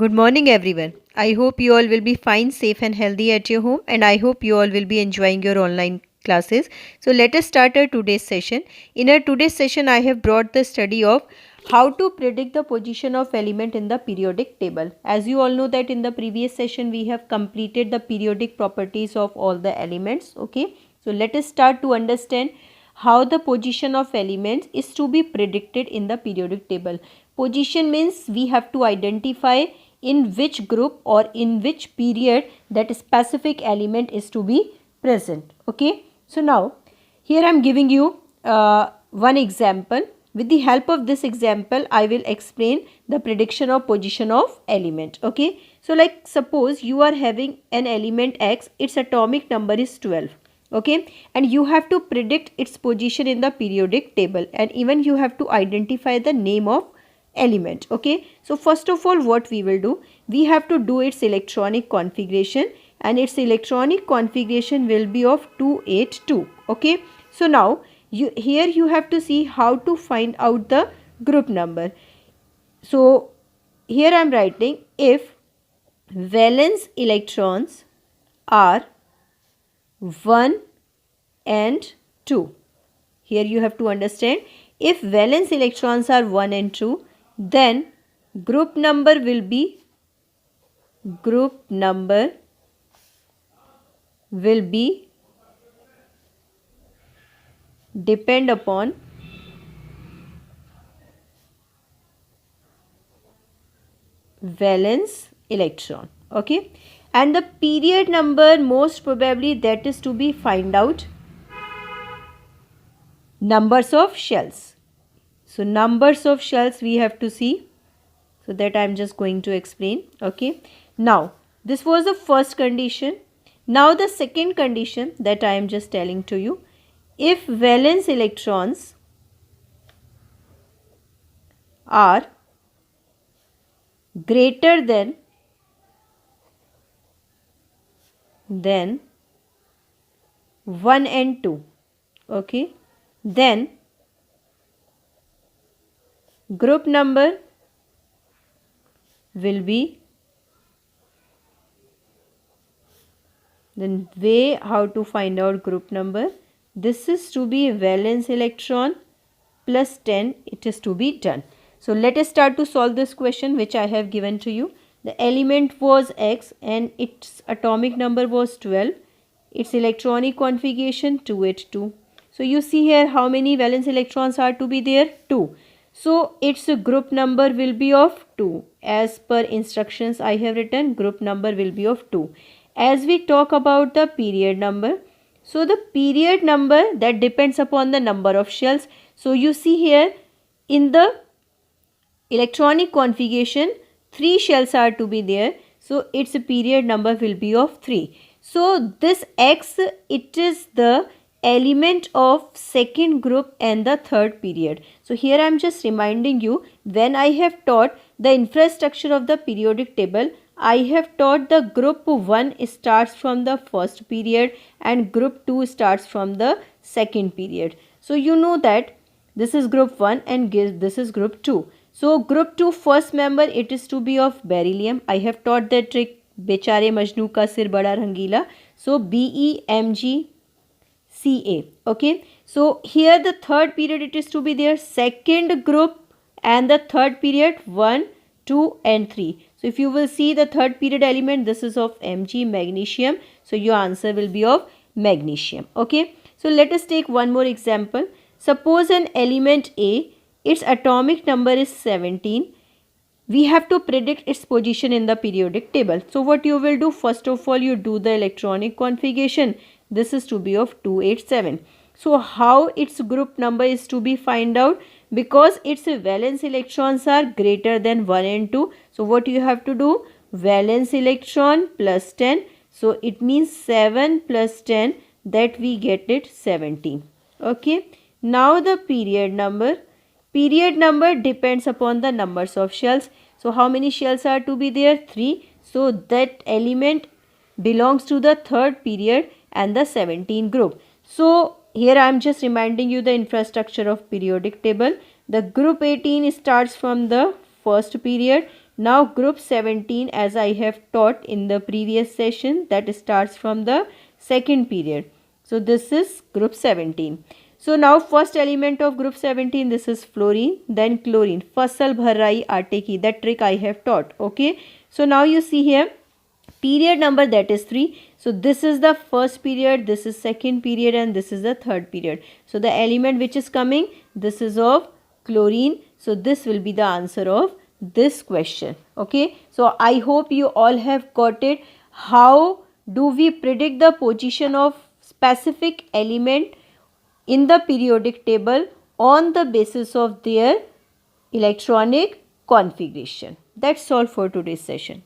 Good morning, everyone. I hope you all will be fine, safe, and healthy at your home, and I hope you all will be enjoying your online classes. So, let us start our today's session. In our today's session, I have brought the study of how to predict the position of element in the periodic table. As you all know that in the previous session, we have completed the periodic properties of all the elements. Okay, so let us start to understand how the position of elements is to be predicted in the periodic table. Position means we have to identify in which group or in which period that specific element is to be present. Okay, so now here I am giving you one example. With the help of this example, I will explain the prediction of position of element. Okay, so like suppose you are having an element X, its atomic number is 12. Okay, and you have to predict its position in the periodic table, and even you have to identify the name of element. Okay, so first of all, what we will do, we have to do its electronic configuration, and its electronic configuration will be of 282. Okay, so now here you have to see how to find out the group number. So here I am writing, if valence electrons are 1 and 2. Here you have to understand, if valence electrons are 1 and 2, then group number will depend upon valence electron. Okay, and the period number, most probably that is to be find out numbers of shells. So numbers of shells we have to see, so that I am just going to explain. Okay, now this was the first condition. Now the second condition that I am just telling to you, if valence electrons are greater than 1 and 2, okay, then group number will be, then way how to find out group number, this is to be valence electron plus 10, it is to be done. So let us start to solve this question which I have given to you. The element was X and its atomic number was 12. Its electronic configuration 282. So you see here how many valence electrons are to be there? 2. So its group number will be of 2. As per instructions I have written, group number will be of 2. As we talk about the period number, so the period number that depends upon the number of shells. So you see here in the electronic configuration 3 shells are to be there. So its period number will be of 3. So this X, it is the element of second group and the third period. So here I am just reminding you, when I have taught the infrastructure of the periodic table, I have taught the group 1 starts from the first period and group 2 starts from the second period. So you know that this is group 1 and this is group 2. So group 2 first member, it is to be of beryllium. I have taught that trick, बेचारे मजनू का सिर बड़ा रंगीला. So BeMgCa. Okay, so here the third period it is to be there, second group and the third period 1, 2 and 3. So if you will see the third period element, this is of Mg, magnesium. So your answer will be of magnesium. Okay, so let us take one more example. Suppose an element A, its atomic number is 17. We have to predict its position in the periodic table. So what you will do, first of all you do the electronic configuration. This is to be of 287. So how its group number is to be find out? Because its valence electrons are greater than 1 and 2. So what you have to do? Valence electron plus 10. So it means 7 plus 10, that we get it 17. Okay. Now the period number. Period number depends upon the numbers of shells. So how many shells are to be there? 3. So that element belongs to the third period and the 17 group. So here I am just reminding you the infrastructure of periodic table. The group 18 starts from the first period Now group 17, as I have taught in the previous session, that starts from the second period. So this is group 17. So now first element of group 17, this is fluorine, then chlorine. Fasal bhar rahi aate ki, that trick I have taught. Okay. So now you see here period number, that is 3. So this is the first period, this is second period, and this is the third period. So the element which is coming, this is of chlorine. So this will be the answer of this question. Okay. So I hope you all have got it. How do we predict the position of specific element in the periodic table on the basis of their electronic configuration? That's all for today's session.